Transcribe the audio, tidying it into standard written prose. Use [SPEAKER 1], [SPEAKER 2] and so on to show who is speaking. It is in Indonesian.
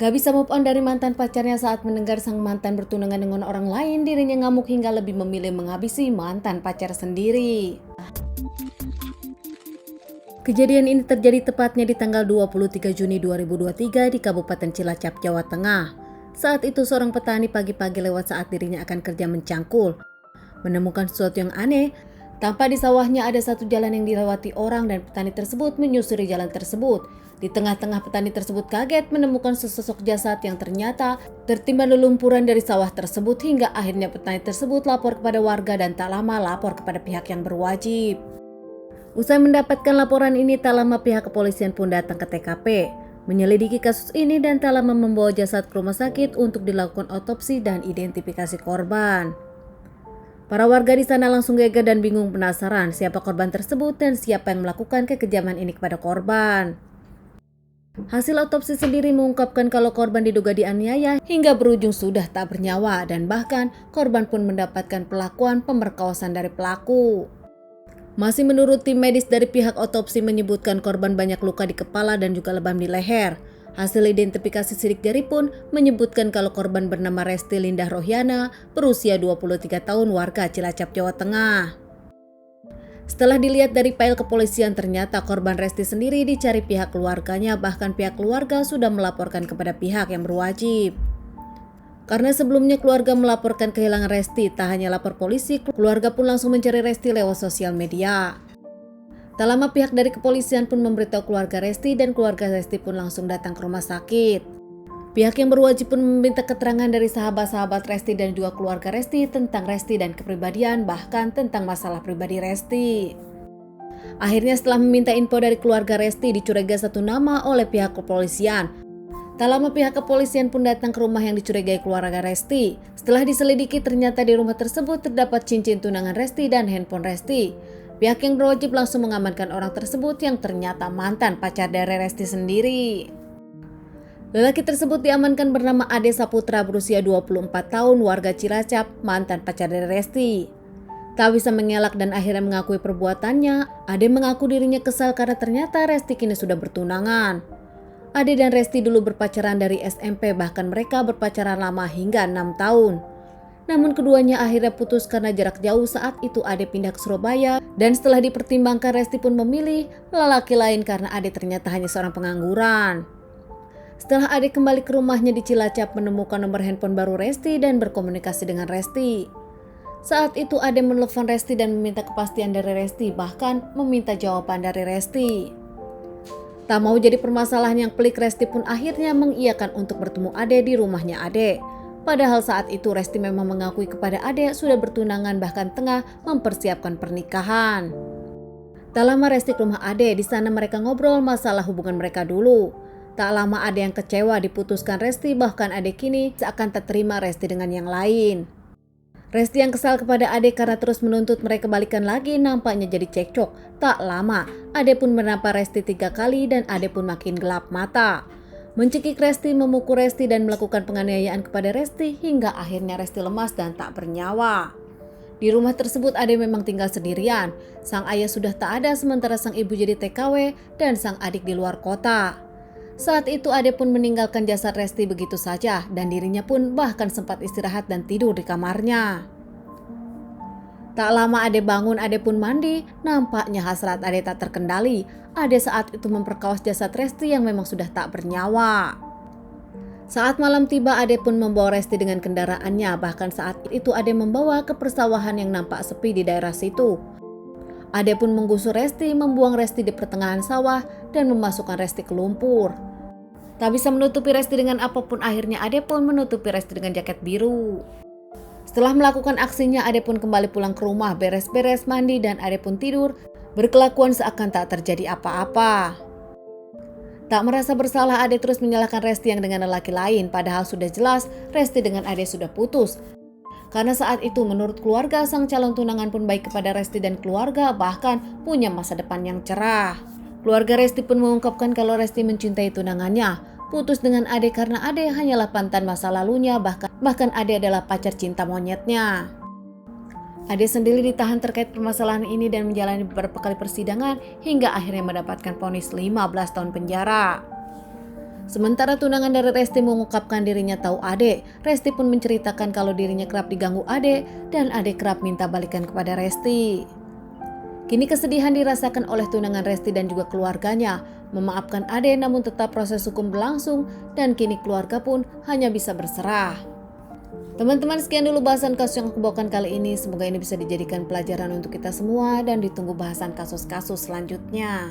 [SPEAKER 1] Gak bisa move on dari mantan pacarnya saat mendengar sang mantan bertunangan dengan orang lain, dirinya ngamuk hingga lebih memilih menghabisi mantan pacar sendiri. Kejadian ini terjadi tepatnya di tanggal 23 Juni 2023 di Kabupaten Cilacap, Jawa Tengah. Saat itu seorang petani pagi-pagi lewat saat dirinya akan kerja mencangkul. Menemukan sesuatu yang aneh, tampak di sawahnya ada satu jalan yang dilewati orang dan petani tersebut menyusuri jalan tersebut. Di tengah-tengah petani tersebut kaget menemukan sesosok jasad yang ternyata tertimpa lelumpuran dari sawah tersebut hingga akhirnya petani tersebut lapor kepada warga dan tak lama lapor kepada pihak yang berwajib. Usai mendapatkan laporan ini, tak lama pihak kepolisian pun datang ke TKP, menyelidiki kasus ini dan tak lama membawa jasad ke rumah sakit untuk dilakukan otopsi dan identifikasi korban. Para warga di sana langsung geger dan bingung penasaran siapa korban tersebut dan siapa yang melakukan kekejaman ini kepada korban. Hasil otopsi sendiri mengungkapkan kalau korban diduga dianiaya hingga berujung sudah tak bernyawa dan bahkan korban pun mendapatkan perlakuan pemerkosaan dari pelaku. Masih menurut tim medis dari pihak otopsi menyebutkan korban banyak luka di kepala dan juga lebam di leher. Hasil identifikasi sidik jari pun menyebutkan kalau korban bernama Resti Lindah Rohyana, berusia 23 tahun, warga Cilacap, Jawa Tengah. Setelah dilihat dari file kepolisian, ternyata korban Resti sendiri dicari pihak keluarganya, bahkan pihak keluarga sudah melaporkan kepada pihak yang berwajib. Karena sebelumnya keluarga melaporkan kehilangan Resti, tak hanya lapor polisi, keluarga pun langsung mencari Resti lewat sosial media. Tak lama pihak dari kepolisian pun memberitahu keluarga Resti dan keluarga Resti pun langsung datang ke rumah sakit. Pihak yang berwajib pun meminta keterangan dari sahabat-sahabat Resti dan juga keluarga Resti tentang Resti dan kepribadian, bahkan tentang masalah pribadi Resti. Akhirnya setelah meminta info dari keluarga Resti, dicurigai satu nama oleh pihak kepolisian. Tak lama pihak kepolisian pun datang ke rumah yang dicurigai keluarga Resti. Setelah diselidiki, ternyata di rumah tersebut terdapat cincin tunangan Resti dan handphone Resti. Pihak yang berwajib langsung mengamankan orang tersebut yang ternyata mantan pacar dari Resti sendiri. Lelaki tersebut diamankan bernama Ade Saputra, berusia 24 tahun, warga Cilacap, mantan pacar dari Resti. Tak bisa mengelak dan akhirnya mengakui perbuatannya. Ade mengaku dirinya kesal karena ternyata Resti kini sudah bertunangan. Ade dan Resti dulu berpacaran dari SMP, bahkan mereka berpacaran lama hingga 6 tahun. Namun keduanya akhirnya putus karena jarak jauh. Saat itu Ade pindah ke Surabaya dan setelah dipertimbangkan Resti pun memilih lelaki lain karena Ade ternyata hanya seorang pengangguran. Setelah Ade kembali ke rumahnya di Cilacap, menemukan nomor handphone baru Resti dan berkomunikasi dengan Resti. Saat itu Ade menelpon Resti dan meminta kepastian dari Resti, bahkan meminta jawaban dari Resti. Tak mau jadi permasalahan yang pelik, Resti pun akhirnya mengiyakan untuk bertemu Ade di rumahnya Ade. Padahal saat itu Resti memang mengakui kepada Ade sudah bertunangan, bahkan tengah mempersiapkan pernikahan. Tak lama Resti ke rumah Ade, di sana mereka ngobrol masalah hubungan mereka dulu. Tak lama ada yang kecewa diputuskan Resti, bahkan Ade kini seakan tak terima Resti dengan yang lain. Resti yang kesal kepada Ade karena terus menuntut mereka balikan lagi, nampaknya jadi cekcok. Tak lama Ade pun menampar Resti 3 kali dan Ade pun makin gelap mata. Mencekik Resti, memukul Resti dan melakukan penganiayaan kepada Resti hingga akhirnya Resti lemas dan tak bernyawa. Di rumah tersebut Ade memang tinggal sendirian. Sang ayah sudah tak ada sementara sang ibu jadi TKW dan sang adik di luar kota. Saat itu Ade pun meninggalkan jasad Resti begitu saja dan dirinya pun bahkan sempat istirahat dan tidur di kamarnya. Tak lama Ade bangun, Ade pun mandi. Nampaknya hasrat Ade tak terkendali. Ade saat itu memperkaos jasad Resti yang memang sudah tak bernyawa. Saat malam tiba, Ade pun membawa Resti dengan kendaraannya. Bahkan saat itu Ade membawa ke persawahan yang nampak sepi di daerah situ. Ade pun menggusur Resti, membuang Resti di pertengahan sawah dan memasukkan Resti ke lumpur. Tak bisa menutupi Resti dengan apapun, akhirnya Ade pun menutupi Resti dengan jaket biru. Setelah melakukan aksinya, Ade pun kembali pulang ke rumah, beres-beres, mandi, dan Ade pun tidur, berkelakuan seakan tak terjadi apa-apa. Tak merasa bersalah, Ade terus menyalahkan Resti yang dengan lelaki lain, padahal sudah jelas Resti dengan Ade sudah putus. Karena saat itu menurut keluarga, sang calon tunangan pun baik kepada Resti dan keluarga, bahkan punya masa depan yang cerah. Keluarga Resti pun mengungkapkan kalau Resti mencintai tunangannya, putus dengan Ade karena Ade hanyalah mantan masa lalunya, bahkan Ade adalah pacar cinta monyetnya. Ade sendiri ditahan terkait permasalahan ini dan menjalani beberapa kali persidangan hingga akhirnya mendapatkan vonis 15 tahun penjara. Sementara tunangan dari Resti mengungkapkan dirinya tahu Ade, Resti pun menceritakan kalau dirinya kerap diganggu Ade dan Ade kerap minta balikan kepada Resti. Kini kesedihan dirasakan oleh tunangan Resti dan juga keluarganya. Memaafkan Ade namun tetap proses hukum berlangsung dan kini keluarga pun hanya bisa berserah. Teman-teman, sekian dulu bahasan kasus yang aku bawakan kali ini. Semoga ini bisa dijadikan pelajaran untuk kita semua dan ditunggu bahasan kasus-kasus selanjutnya.